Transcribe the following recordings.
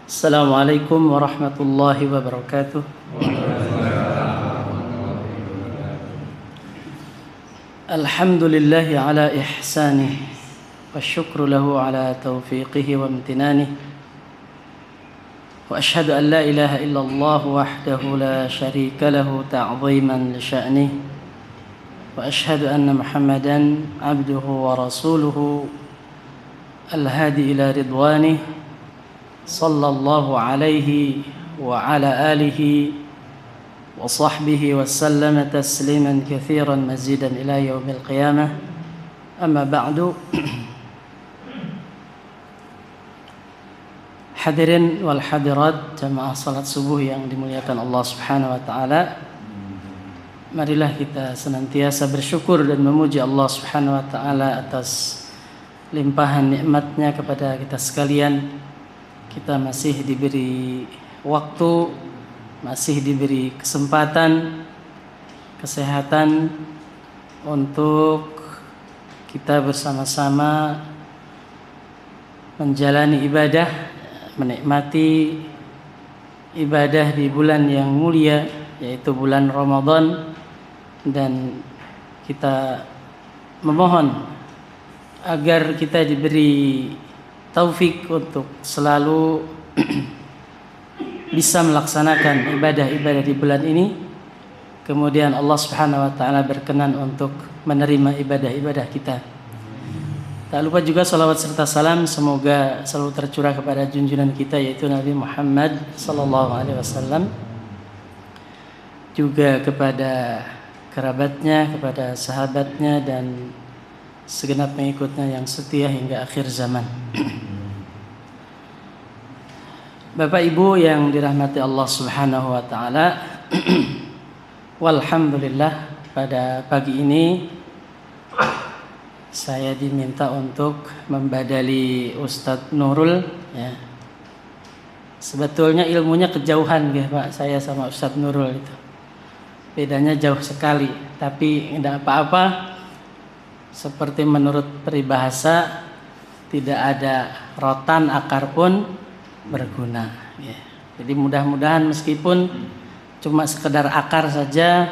Assalamualaikum warahmatullahi wabarakatuh. Alhamdulillahi ala ihsanih wa syukru lahu ala taufiqihi wa amtinanih. Wa ashhadu an la ilaha illallah wahdahu la syarika lahu ta'ziman li sya'nih. Wa ashhadu anna Muhammadan abduhu wa rasuluhu al-hadi ila ridwanih. Sallallahu alaihi wa ala alihi wa sahbihi wa sallam tasliman katsiran mazidan ila yaumil qiyamah. Amma ba'du. Hadirin wal hadirat jamaah salat subuh yang dimuliakan Allah Subhanahu wa taala. Marilah kita senantiasa bersyukur dan memuji Allah Subhanahu wa taala atas limpahan nikmatnya kepada kita sekalian. Kita masih diberi waktu, masih diberi kesempatan, kesehatan untuk kita bersama-sama menjalani ibadah, menikmati ibadah di bulan yang mulia, yaitu bulan Ramadan, dan kita memohon agar kita diberi taufik untuk selalu bisa melaksanakan ibadah-ibadah di bulan ini. Kemudian Allah Subhanahu wa taala berkenan untuk menerima ibadah-ibadah kita. Tak lupa juga salawat serta salam semoga selalu tercurah kepada junjungan kita, yaitu Nabi Muhammad sallallahu alaihi wasallam, juga kepada kerabatnya, kepada sahabatnya, dan segenap pengikutnya yang setia hingga akhir zaman. Bapak Ibu yang dirahmati Allah Subhanahu wa taala, walhamdulillah pada pagi ini saya diminta untuk membadali Ustadz Nurul, ya. Sebetulnya ilmunya kejauhan ya Pak, saya sama Ustadz Nurul itu. Bedanya jauh sekali, tapi tidak apa-apa. Seperti menurut peribahasa, tidak ada rotan akar pun berguna, ya. Jadi mudah-mudahan meskipun cuma sekedar akar saja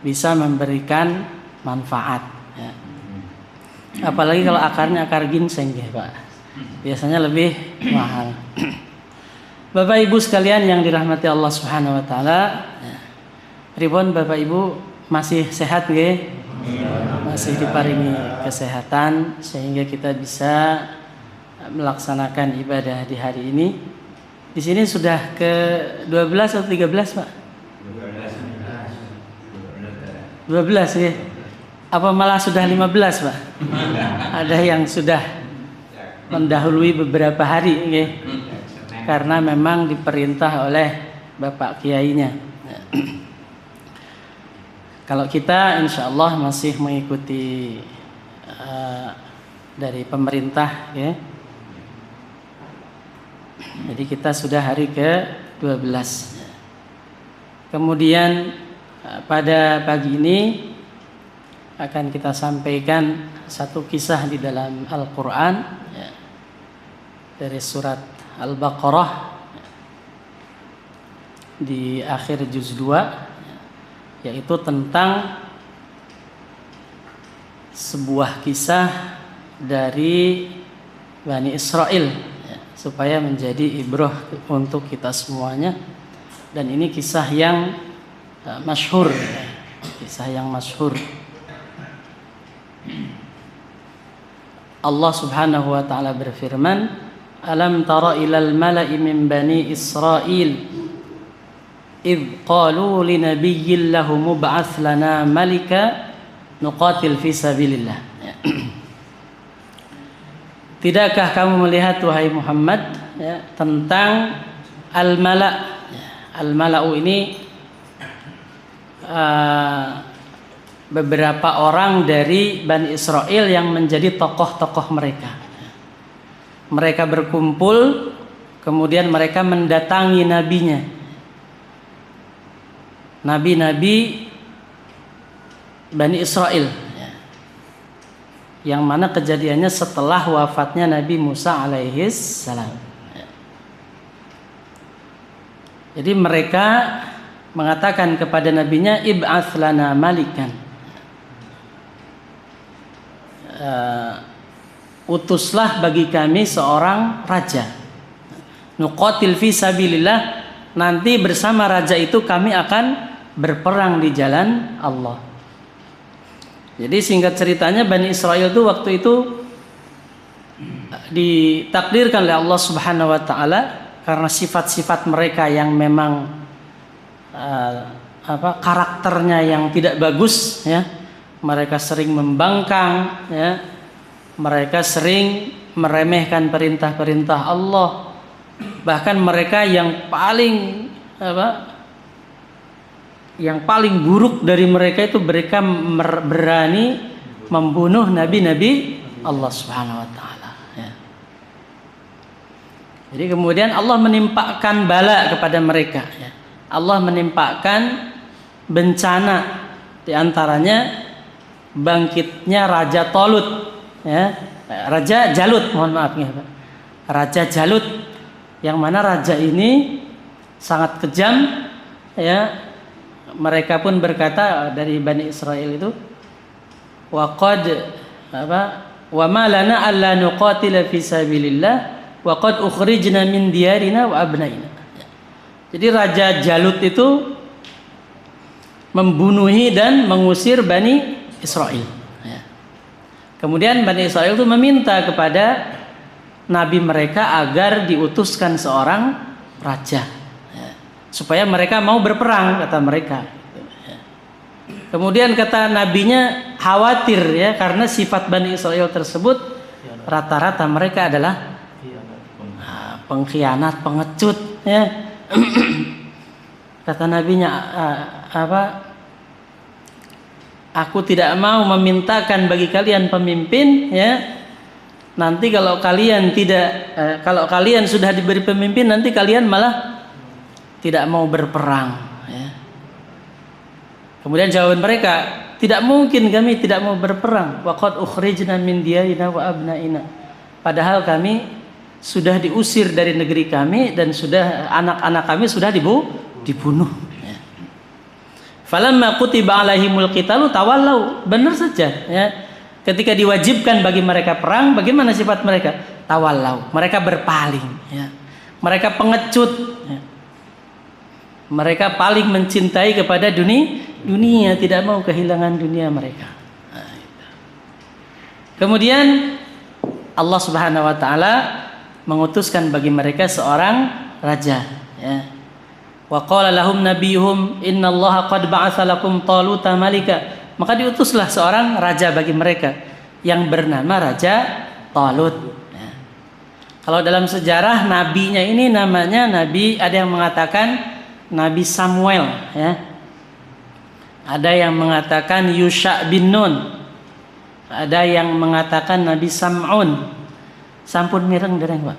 bisa memberikan manfaat, ya. Apalagi kalau akarnya akar ginseng ya Pak, biasanya lebih mahal. Bapak Ibu sekalian yang dirahmati Allah Subhanahu wa taala, ya. Ribon Bapak Ibu masih sehat nggih? Masih diparingi kesehatan sehingga kita bisa melaksanakan ibadah di hari ini. Di sini sudah ke 12 atau 13 Pak? 12 ya. Apa malah sudah 15 Pak? Ada yang sudah mendahului beberapa hari ya. Karena memang diperintah oleh Bapak Kiainya. Kalau kita insya Allah masih mengikuti dari pemerintah, ya. Jadi kita sudah hari ke-12. Kemudian pada pagi ini akan kita sampaikan satu kisah di dalam Al-Quran, ya, dari surat Al-Baqarah di akhir juz 2, yaitu tentang sebuah kisah dari Bani Israel, ya, supaya menjadi ibrah untuk kita semuanya. Dan ini kisah yang masyhur, ya, kisah yang masyhur. Allah Subhanahu wa taala berfirman, "Alam tara ilal mala'i min bani Israil idh qalu li nabiyyin lahum mub'ats lana malika nuqatil fi sabilillah." Tidakkah kamu melihat wahai Muhammad, ya, tentang al-mala'? Al-mala'u ini beberapa orang dari Bani Israel yang menjadi tokoh-tokoh mereka. Mereka berkumpul, kemudian mereka mendatangi nabinya. Nabi-nabi Bani Israel, yang mana kejadiannya setelah wafatnya Nabi Musa alaihis salam. Jadi mereka mengatakan kepada nabinya, ib'ats lana malikan, utuslah bagi kami seorang raja, nuqatil fi sabilillah, nanti bersama raja itu kami akan berperang di jalan Allah. Jadi singkat ceritanya, Bani Israel itu waktu itu ditakdirkan oleh Allah Subhanahu wa taala karena sifat-sifat mereka yang memang karakternya yang tidak bagus, ya. Mereka sering membangkang, ya. Mereka sering meremehkan perintah-perintah Allah. Bahkan mereka yang paling buruk dari mereka itu mereka berani membunuh nabi-nabi Allah Subhanahu wa taala, ya. Jadi kemudian Allah menimpakan bala kepada mereka, ya. Allah menimpakan bencana, di antaranya bangkitnya Raja Talut, ya. Raja Jalut, mohon maaf ya, Pak. Raja Jalut, yang mana raja ini sangat kejam, ya. Mereka pun berkata dari Bani Israel itu, wa ma lana alla nuqatila fi sabilillah wa qad ukhrijna min diyarina wa abnaina. Jadi Raja Jalut itu membunuhi dan mengusir Bani Israel, ya. Kemudian Bani Israel itu meminta kepada nabi mereka agar diutuskan seorang raja, ya, supaya mereka mau berperang, kata mereka, ya. Kemudian kata nabinya khawatir, ya, karena sifat Bani Israel tersebut rata-rata mereka adalah pengkhianat, pengecut, ya. Kata nabinya, aku tidak mau memintakan bagi kalian pemimpin, ya. Nanti kalau kalian kalau kalian sudah diberi pemimpin, nanti kalian malah tidak mau berperang, ya. Kemudian jawaban mereka, tidak mungkin kami tidak mau berperang. Wa qad ukhrijna min diyarina wa abnaina. Padahal kami sudah diusir dari negeri kami dan sudah anak-anak kami sudah dibunuh, ya. Falamma kutiba alaihimul qitalu tawallau. Benar saja, ya. Ketika diwajibkan bagi mereka perang, bagaimana sifat mereka? Tawallau. Mereka berpaling, ya. Mereka pengecut, ya. Mereka paling mencintai kepada dunia, tidak mau kehilangan dunia mereka. Kemudian Allah Subhanahu wa taala mengutuskan bagi mereka seorang raja, ya. Wa qala lahum nabiyuhum innallaha qad ba'atsa lakum taluta malika. Maka diutuslah seorang raja bagi mereka yang bernama Raja Talut, ya. Kalau dalam sejarah nabinya ini namanya nabi, ada yang mengatakan Nabi Samuel, ya. Ada yang mengatakan Yusha bin Nun. Ada yang mengatakan Nabi Sam'un. Sampun mireng dereng, Pak.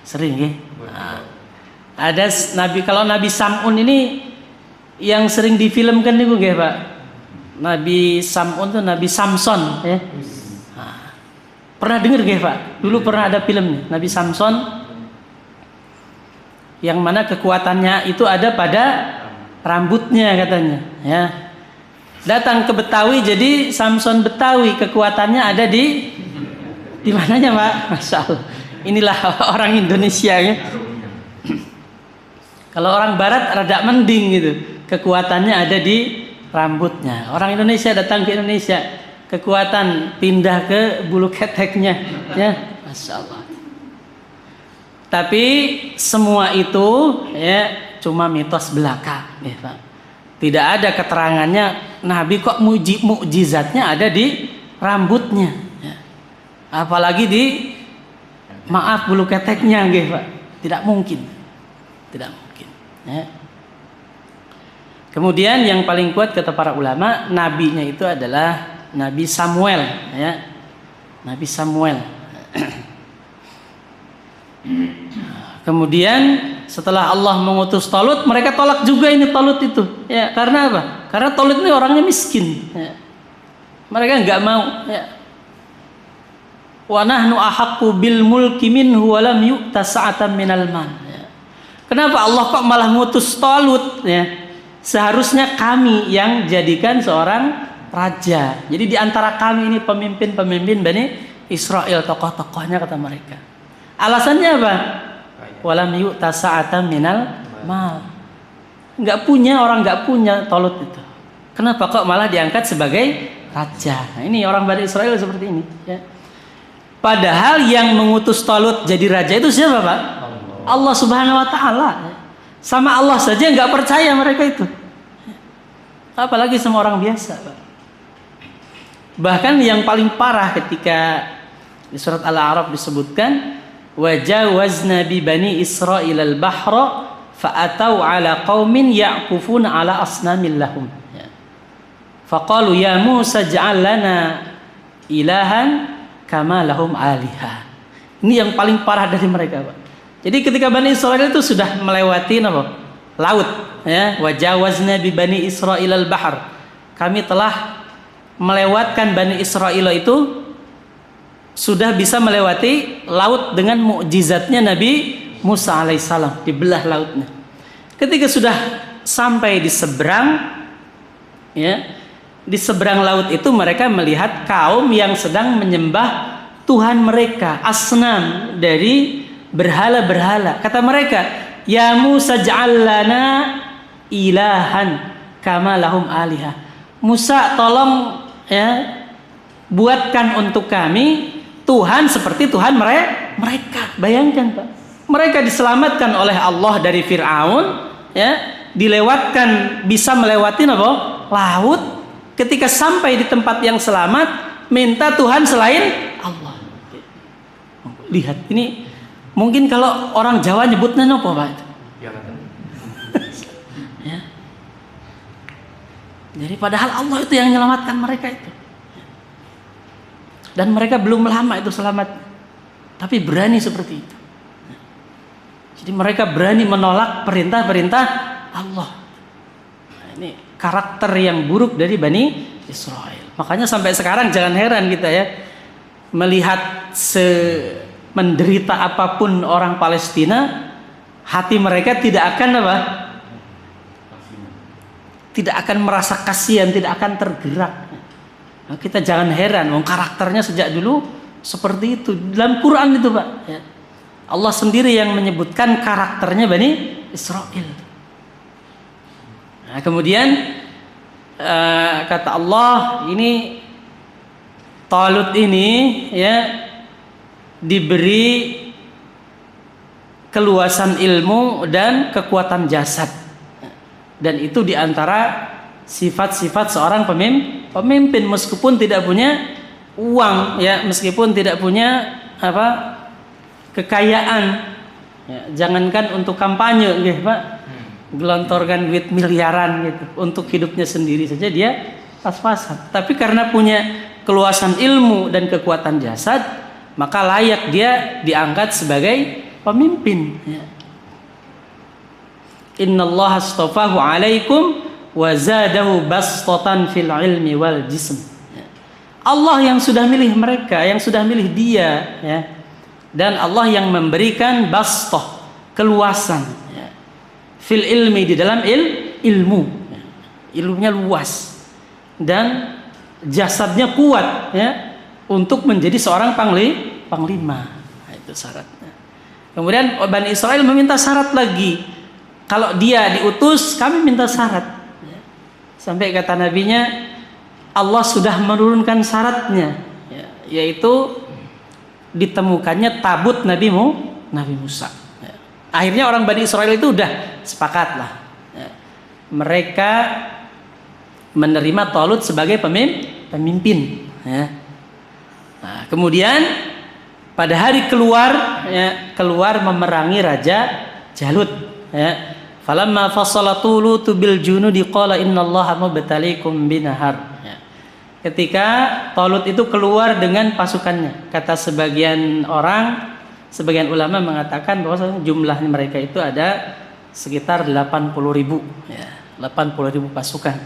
Sering, ya. Nah, ada nabi, kalau Nabi Sam'un ini yang sering difilmkan niku nggih, Pak. Nabi Sam'un itu Nabi Samson, ya. Nah, pernah dengar nggih, Pak? Dulu pernah ada filmnya Nabi Samson, yang mana kekuatannya itu ada pada rambutnya katanya, ya. Datang ke Betawi jadi Samson Betawi, kekuatannya ada di mananya, Pak? Masya Allah. Inilah orang Indonesia, ya. Kalau orang Barat rada mending gitu, kekuatannya ada di rambutnya. Orang Indonesia datang ke Indonesia, kekuatan pindah ke bulu keteknya, ya. Masya Allah. Tapi semua itu, ya, cuma mitos belaka, ya, Pak. Tidak ada keterangannya Nabi kok mukjizatnya ada di rambutnya, ya. Apalagi di bulu keteknya, nggih, Pak. Tidak mungkin, ya. Kemudian yang paling kuat kata para ulama, nabinya itu adalah Nabi Samuel, ya. Nabi Samuel. Kemudian setelah Allah mengutus Talut, mereka tolak juga ini Talut itu, ya. Karena apa? Karena Talut ini orangnya miskin, ya. Mereka nggak mau, ya. Wa nahnu ahaqqu bil mulki minhu wa lam yu'ta sa'atan minal mal, ya. Kenapa Allah kok malah ngutus Talut ya? Seharusnya kami yang jadikan seorang raja. Jadi di antara kami ini pemimpin-pemimpin Bani Israel, tokoh-tokohnya kata mereka. Alasannya apa? Walam yu'ta sa'atan minal mal. Orang nggak punya Talut itu. Kenapa kok malah diangkat sebagai raja? Nah, ini orang Bani Israel seperti ini ya. Padahal yang mengutus Talut jadi raja itu siapa, Pak? Allah Subhanahu wa taala. Sama Allah saja nggak percaya mereka itu. Apalagi sama orang biasa, Pak. Bahkan yang paling parah ketika di surat Al-A'raf disebutkan wajawazna bi bani Israil al-bahra fa'atau ala qaumin ya'kufuna ala asnamil lahum. Faqalu ya Musa ij'al lana ilahan kama lahum alihah. Ini yang paling parah dari mereka, Pak. Jadi ketika Bani Israel itu sudah melewati laut, ya, wajawazna bi Bani Israil al-bahr. Kami telah melewatkan Bani Israel itu sudah bisa melewati laut dengan mukjizatnya Nabi Musa alaihissalam, dibelah lautnya. Ketika sudah sampai di seberang, ya, di seberang laut itu mereka melihat kaum yang sedang menyembah Tuhan mereka, asnam, dari berhala-berhala. Kata mereka, ya Musa ja'al lana ilahan kama lahum alihah. Musa, tolong ya, buatkan untuk kami Tuhan seperti Tuhan mereka. Bayangkan, Pak. Mereka diselamatkan oleh Allah dari Fir'aun, ya, dilewatkan, bisa melewati laut. Ketika sampai di tempat yang selamat, minta Tuhan selain Allah. Lihat, ini mungkin kalau orang Jawa nyebutnya apa, Pak? Ya. Jadi padahal Allah itu yang menyelamatkan mereka itu. Dan mereka belum lama itu selamat, tapi berani seperti itu. Jadi mereka berani menolak perintah-perintah Allah. Nah, ini karakter yang buruk dari Bani Israel. Makanya sampai sekarang jangan heran kita ya, melihat menderita apapun orang Palestina, hati mereka tidak akan tidak akan merasa kasihan, tidak akan tergerak. Nah, kita jangan heran, karakternya sejak dulu seperti itu. Dalam Quran itu, Pak, ya, Allah sendiri yang menyebutkan karakternya Bani Israel. Nah, kemudian kata Allah, ini Talut ini ya diberi keluasan ilmu dan kekuatan jasad, dan itu diantara sifat-sifat seorang pemimpin meskipun tidak punya uang, ya, meskipun tidak punya kekayaan, ya, jangankan untuk kampanye, gitu, Pak, gelontorkan duit miliaran gitu untuk hidupnya sendiri saja dia pas-pasan. Tapi karena punya keluasan ilmu dan kekuatan jasad, maka layak dia diangkat sebagai pemimpin. Ya. Innallaha astafahu alaikum wa zadahu bastatan fil ilmi wal jism. Ya. Allah yang sudah milih mereka, yang sudah milih dia, ya. Dan Allah yang memberikan bastah, keluasan, ya, fil ilmi, di dalam ilmu, ya. Ilmunya luas dan jasadnya kuat, ya, untuk menjadi seorang panglima. Nah, itu syaratnya. Kemudian Bani Israel meminta syarat lagi. Kalau dia diutus, kami minta syarat. Ya. Sampai kata nabinya, Allah sudah menurunkan syaratnya, ya, yaitu ditemukannya tabut Nabi Musa. Ya. Akhirnya orang Bani Israel itu udah sepakat lah. Ya. Mereka menerima Talut sebagai pemimpin. Ya. Nah, kemudian pada hari keluar, ya, keluar memerangi Raja Jalut. Ya. Falamma fasala Talut bil junudi qala innallaha mubtaliikum binahar. Ya. Ketika Talut itu keluar dengan pasukannya, kata sebagian orang, sebagian ulama mengatakan bahwa jumlah mereka itu ada sekitar 80.000, ya, 80.000 pasukan.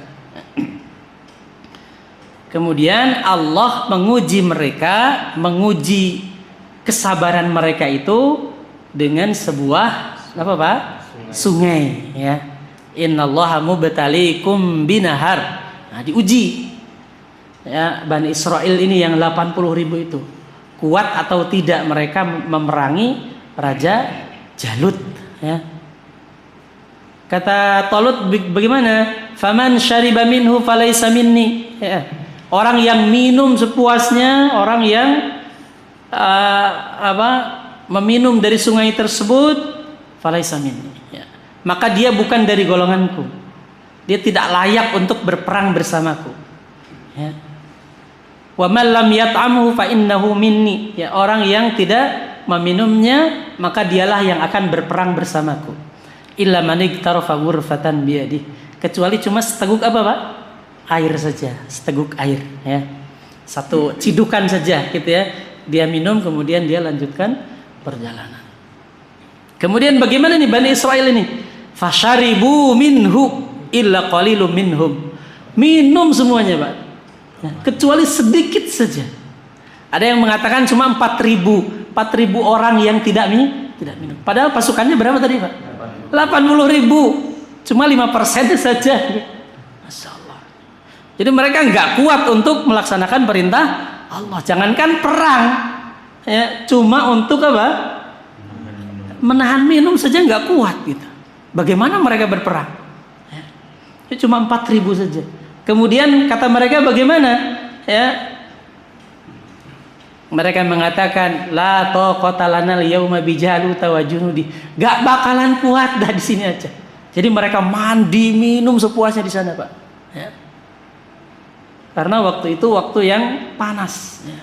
Kemudian Allah menguji mereka, menguji kesabaran mereka itu dengan sebuah apa, Pak? sungai, ya. Innallaha mubtaliikum binahar. Nah, diuji. Ya, Bani Israel ini yang 80.000 itu kuat atau tidak mereka memerangi Raja Jalut, ya. Kata Talut, bagaimana? Faman syariba minhu falaysa minni. Ya. Orang yang minum sepuasnya, orang yang meminum dari sungai tersebut, falaysa minni. Ya. Maka dia bukan dari golonganku. Dia tidak layak untuk berperang bersamaku. Ya. Wa man lam yat'amhu fa innahu minni. Ya, orang yang tidak meminumnya, maka dialah yang akan berperang bersamaku. Illa man iqtarafa ghurfatan biyadi. Kecuali cuma seteguk apa, Pak? Air saja, seteguk air, ya. Satu cidukan saja gitu ya. Dia minum kemudian dia lanjutkan perjalanan. Kemudian bagaimana nih Bani Israil ini? Fasharibu minhu illa qalilum minhum. Minum semuanya, Pak. Ya, kecuali sedikit saja. Ada yang mengatakan cuma 4.000 orang yang tidak minum. Padahal pasukannya berapa tadi, Pak? 80.000. Cuma 5% saja. Masya Allah. Jadi mereka nggak kuat untuk melaksanakan perintah Allah. Jangankan perang, ya, cuma untuk apa? Menahan minum saja nggak kuat gitu. Bagaimana mereka berperang? Ya, cuma 4.000 saja. Kemudian kata mereka bagaimana? Ya, mereka mengatakan la taqata lana al-yauma bijaluta wa junudi. Gak bakalan kuat dah di sini aja. Jadi mereka mandi, minum sepuasnya di sana, Pak. Ya. Karena waktu itu waktu yang panas. Ya.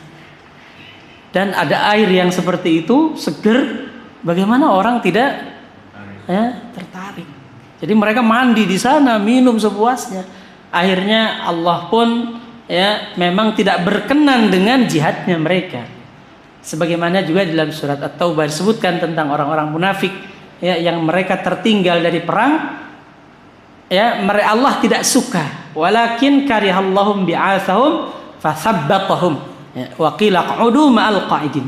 Dan ada air yang seperti itu, seger. Bagaimana orang tidak tertarik? Jadi mereka mandi di sana, minum sepuasnya. Akhirnya Allah pun ya memang tidak berkenan dengan jihadnya mereka. Sebagaimana juga dalam surat At-Taubah disebutkan tentang orang-orang munafik ya yang mereka tertinggal dari perang. Ya, Allah tidak suka. Walakin karihallahum bi'atsahum fathabbatahum. Ya, wa qila qa'udu ma'al qa'idin.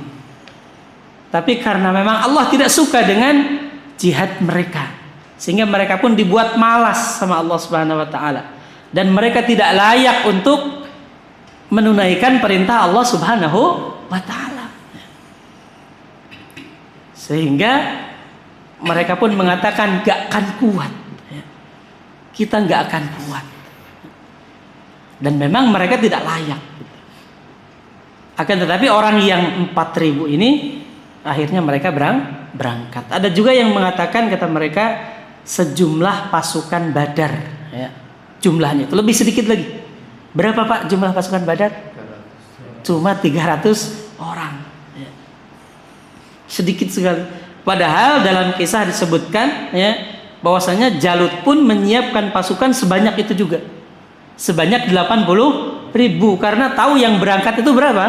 Tapi karena memang Allah tidak suka dengan jihad mereka, sehingga mereka pun dibuat malas sama Allah Subhanahu wa taala. Dan mereka tidak layak untuk menunaikan perintah Allah Subhanahu wa taala. Sehingga mereka pun mengatakan gak akan kuat. Kita gak akan kuat. Dan memang mereka tidak layak. Akan tetapi orang yang 4.000 ini akhirnya mereka berangkat. Ada juga yang mengatakan kata mereka sejumlah pasukan Badar, ya. Jumlahnya itu lebih sedikit lagi. Berapa, Pak, jumlah pasukan Badar? Cuma 300 orang. Ya. Sedikit sekali. Padahal dalam kisah disebutkan ya bahwasanya Jalut pun menyiapkan pasukan sebanyak itu juga. Sebanyak 80.000 karena tahu yang berangkat itu berapa?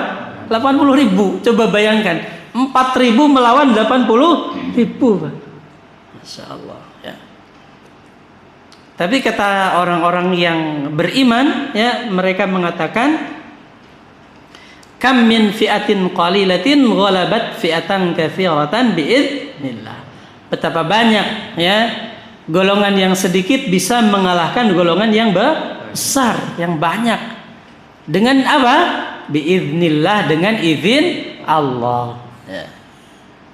80.000. Coba bayangkan, 4.000 melawan 80.000, Pak. Masya Allah. Ya. Tapi kata orang-orang yang beriman, ya, mereka mengatakan, kam min fi'atin qalilatin ghalabat fi'atan katsiratan biidznillah. Betapa banyak ya golongan yang sedikit bisa mengalahkan golongan yang besar, yang banyak. Dengan apa? Biidznillah, dengan izin Allah. Ya.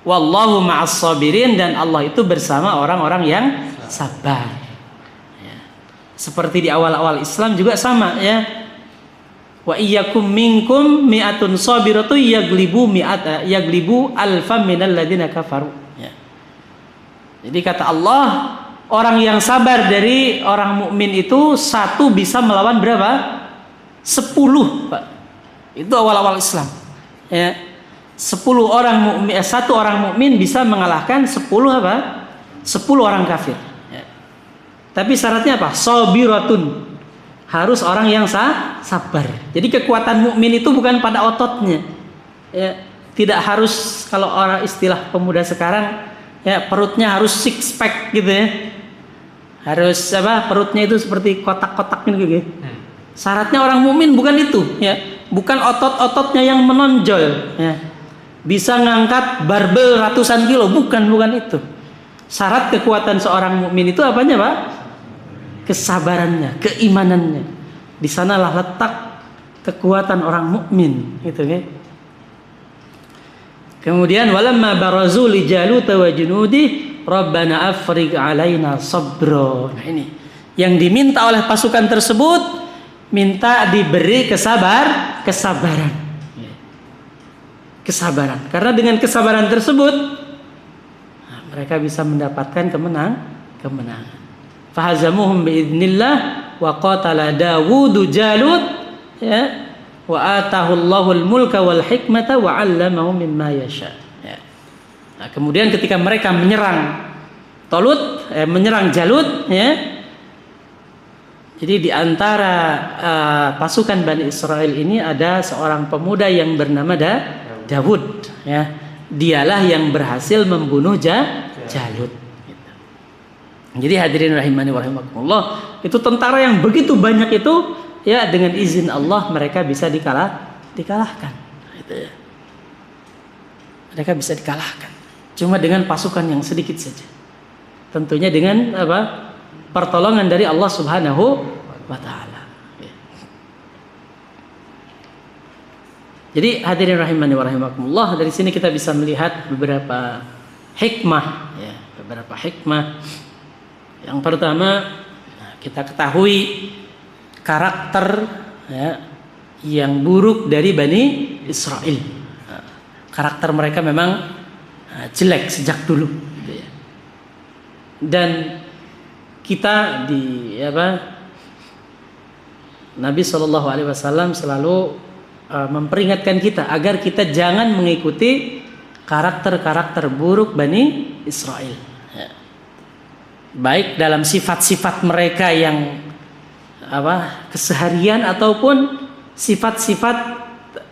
Wallahu ma'as sabirin, dan Allah itu bersama orang-orang yang sabar. Seperti di awal-awal Islam juga sama ya. Wa iyyakum minkum mi'atun sabiratu yaglibu alfam minal ladina kafaru. Ya. Jadi kata Allah, orang yang sabar dari orang mukmin itu satu bisa melawan berapa? 10, Pak. Itu awal-awal Islam. Ya. 10 orang mukmin, satu orang mukmin bisa mengalahkan 10 apa? 10 orang kafir. Tapi syaratnya apa? Sabiratun. Harus orang yang sabar. Jadi kekuatan mukmin itu bukan pada ototnya. Ya, tidak harus, kalau orang istilah pemuda sekarang, ya perutnya harus six pack gitu ya. Harus apa? Perutnya itu seperti kotak-kotak gitu. Syaratnya orang mukmin bukan itu, ya. Bukan otot-ototnya yang menonjol, ya. Bisa ngangkat barbel ratusan kilo, bukan itu. Syarat kekuatan seorang mukmin itu apanya, Pak? Kesabarannya, keimanannya. Di sanalah letak kekuatan orang mukmin, gitu kan. Kemudian walamma barazu li Jalut wa junudi rabbana afrigh alaina sabra. Nah, ini yang diminta oleh pasukan tersebut, minta diberi kesabaran. Kesabaran. Karena dengan kesabaran tersebut mereka bisa mendapatkan kemenangan. Fahazamuhum biidznillah wa qatala Dawudu Jalut, ya, wa atahu Allahul mulka wal hikmata wa 'allamahu mimma yasha. Ya. Nah, kemudian ketika mereka menyerang menyerang Jalut, ya. Jadi di antara pasukan Bani Israel ini ada seorang pemuda yang bernama Dawud, ya. Dialah yang berhasil membunuh Jalut. Jadi hadirin rahimani wa rahimakumullah, itu tentara yang begitu banyak itu, ya, dengan izin Allah mereka bisa dikalahkan. Itu, ya. Mereka bisa dikalahkan. Cuma dengan pasukan yang sedikit saja. Tentunya dengan pertolongan dari Allah Subhanahu wa taala. Ya. Jadi hadirin rahimani wa rahimakumullah, dari sini kita bisa melihat beberapa hikmah, ya, beberapa hikmah. Yang pertama, kita ketahui karakter, ya, yang buruk dari Bani Israel. Karakter mereka memang jelek sejak dulu. Dan kita Nabi SAW selalu memperingatkan kita agar kita jangan mengikuti karakter-karakter buruk Bani Israel. Baik dalam sifat-sifat mereka yang keseharian ataupun sifat-sifat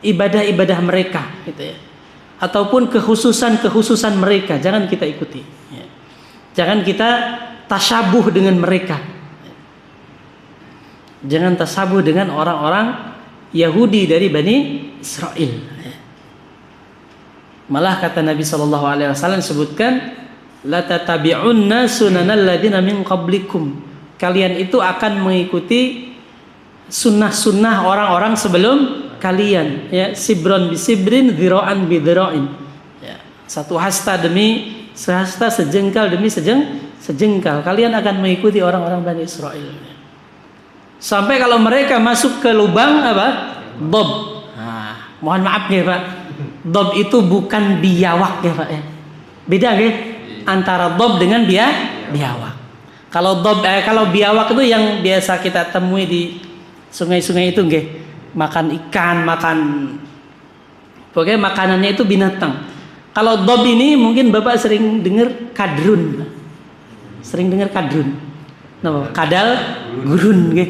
ibadah-ibadah mereka, gitu ya. Ataupun kekhususan mereka, jangan kita ikuti. Ya. Jangan kita tasyabuh dengan mereka. Jangan tasyabuh dengan orang-orang Yahudi dari Bani Israel. Ya. Malah kata Nabi SAW sebutkan, la tatabi'unna sunanal ladina min qablikum. Kalian itu akan mengikuti sunnah-sunnah orang-orang sebelum kalian, ya, sibron bisibrin, dhira'an bidhira'in, ya, satu hasta demi sehasta, sejengkal demi sejengkal. Kalian akan mengikuti orang-orang Bani Israel. Sampai kalau mereka masuk ke lubang dob. Nah, mohon maaf ya, Pak. Dob itu bukan biawak ya, Pak, ya. Beda ya antara dob dengan biawak. Kalau biawak itu yang biasa kita temui di sungai-sungai itu, nggih. Makan ikan, pokoknya makanannya itu binatang. Kalau dob ini mungkin Bapak sering dengar kadrun. Sering dengar kadrun. No, kadal gurun, nggih.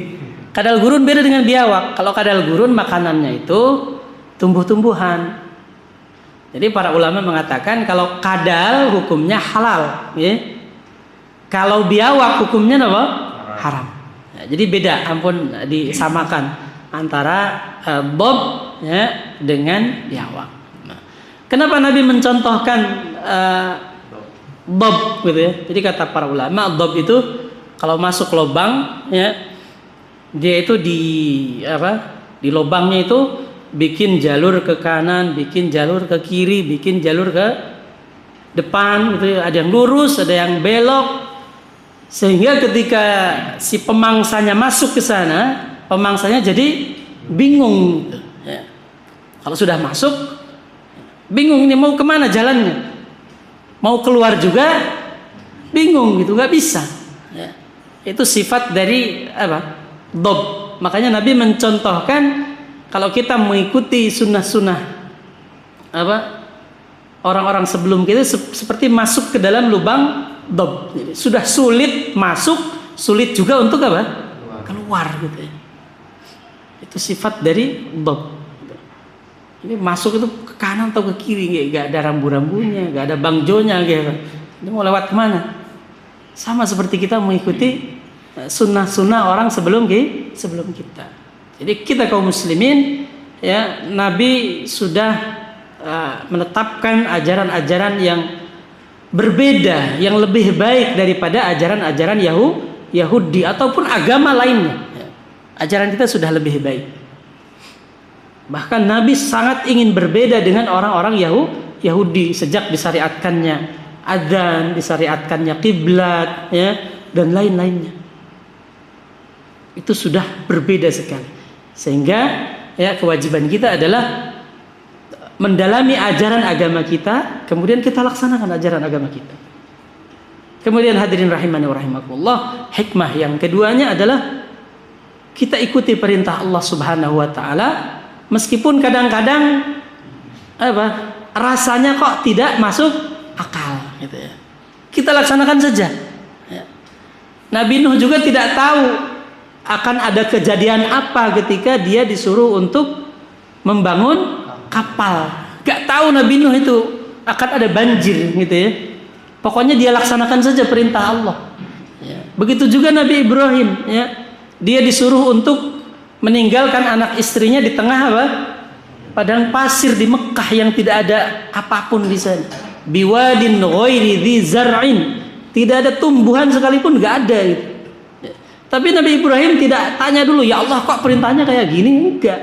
Kadal gurun beda dengan biawak. Kalau kadal gurun makanannya itu tumbuh-tumbuhan. Jadi para ulama mengatakan kalau kadal hukumnya halal, ya. Kalau biawak hukumnya apa? Haram. Nah, jadi beda, ampun disamakan antara dob, ya, dengan biawak. Nah, kenapa Nabi mencontohkan dob, gitu ya? Jadi kata para ulama, dob itu kalau masuk lubang, ya, dia itu di lubangnya itu bikin jalur ke kanan, bikin jalur ke kiri, bikin jalur ke depan, gitu ya. Ada yang lurus, ada yang belok, sehingga ketika si pemangsanya masuk ke sana, pemangsanya jadi bingung, gitu, ya. Kalau sudah masuk, bingung ini mau kemana jalannya, mau keluar juga bingung, gitu, nggak bisa. Ya. Itu sifat dari dob. Makanya Nabi mencontohkan, kalau kita mengikuti sunnah-sunnah orang-orang sebelum kita, seperti masuk ke dalam lubang dob. Jadi, sudah sulit masuk, sulit juga untuk keluar, gitu ya. Itu sifat dari dob. Ini masuk itu ke kanan atau ke kiri, nggak ada rambu-rambunya, nggak ada bangjonya, gitu. Ini mau lewat kemana? Sama seperti kita mengikuti sunnah-sunnah orang sebelum kita. Jadi kita kaum muslimin, ya, Nabi sudah menetapkan ajaran-ajaran yang berbeda yang lebih baik daripada ajaran-ajaran Yahudi ataupun agama lainnya. Ajaran kita sudah lebih baik. Bahkan Nabi sangat ingin berbeda dengan orang-orang Yahudi sejak disyariatkannya adzan, disyariatkannya kiblat, ya, dan lain-lainnya. Itu sudah berbeda sekali. Sehingga ya kewajiban kita adalah mendalami ajaran agama kita, kemudian kita laksanakan ajaran agama kita. Kemudian hadirin rahimani wa rahimakumullah, hikmah yang keduanya adalah kita ikuti perintah Allah Subhanahu wa taala meskipun kadang-kadang rasanya kok tidak masuk akal gitu ya. Kita laksanakan saja. Ya. Nabi Nuh juga tidak tahu akan ada kejadian apa ketika dia disuruh untuk membangun kapal. Gak tahu Nabi Nuh itu akan ada banjir gitu ya. Pokoknya dia laksanakan saja perintah Allah. Ya. Begitu juga Nabi Ibrahim, ya. Dia disuruh untuk meninggalkan anak istrinya di tengah padang pasir di Mekah yang tidak ada apapun di sana. Biwadin ghairi dzi zar'in. Tidak ada tumbuhan sekalipun, gak ada gitu. Ya. Tapi Nabi Ibrahim tidak tanya dulu, ya Allah kok perintahnya kayak gini? Enggak.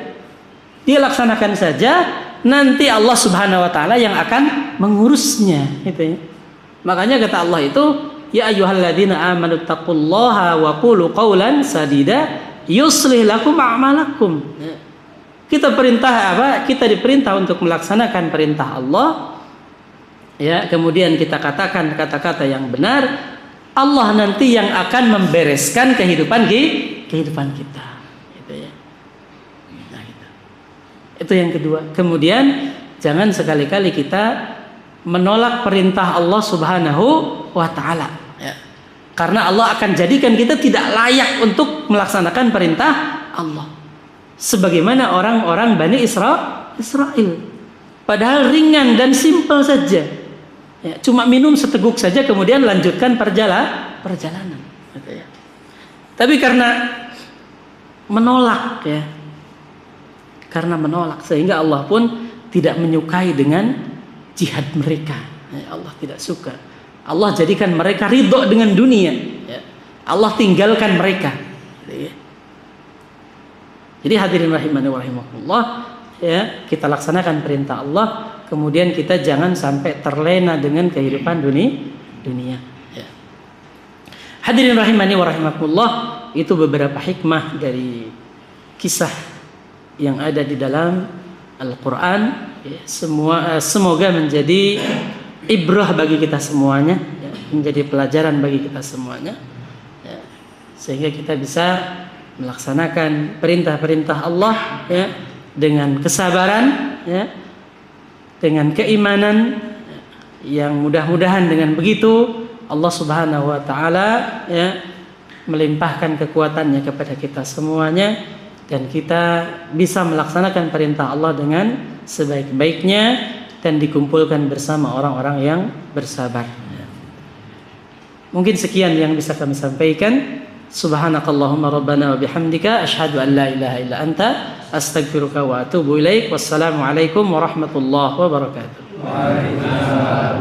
Dia laksanakan saja, nanti Allah Subhanahu wa taala yang akan mengurusnya gitu ya. Makanya kata Allah itu, ya ayyuhalladzina amanu taqullaha wa qulu qawlan sadida yuslih lakum a'malakum. Kita Kita diperintah untuk melaksanakan perintah Allah. Ya, kemudian kita katakan kata-kata yang benar, Allah nanti yang akan membereskan kehidupan kita. Gitu ya. Itu yang kedua. Kemudian jangan sekali-kali kita menolak perintah Allah Subhanahu wa taala, ya. Karena Allah akan jadikan kita tidak layak untuk melaksanakan perintah Allah. Sebagaimana orang-orang Bani Israel. Padahal ringan dan simpel saja. Ya, cuma minum seteguk saja kemudian lanjutkan perjalanan. Gitu ya. Tapi karena menolak, ya. Karena menolak sehingga Allah pun tidak menyukai dengan jihad mereka. Ya, Allah tidak suka. Allah jadikan mereka ridho dengan dunia. Ya. Allah tinggalkan mereka. Ya. Jadi hadirin rahimani wa rahimakumullah, ya, kita laksanakan perintah Allah, kemudian kita jangan sampai terlena dengan kehidupan dunia. Ya. Hadirin rahimani wa rahimakumullah, itu beberapa hikmah dari kisah yang ada di dalam Al-Quran, ya, semoga menjadi ibrah bagi kita semuanya, ya, menjadi pelajaran bagi kita semuanya, ya, sehingga kita bisa melaksanakan perintah-perintah Allah, ya, dengan kesabaran, ya, dengan keimanan, yang mudah-mudahan dengan begitu Allah Subhanahu wa taala, ya, melimpahkan kekuatannya kepada kita semuanya dan kita bisa melaksanakan perintah Allah dengan sebaik-baiknya dan dikumpulkan bersama orang-orang yang bersabar. Mungkin sekian yang bisa kami sampaikan. Subhanakallahumma rabbana wa bihamdika asyhadu an la ilaha illa anta astaghfiruka wa atubu ilaik. Wassalamualaikum warahmatullahi wabarakatuh.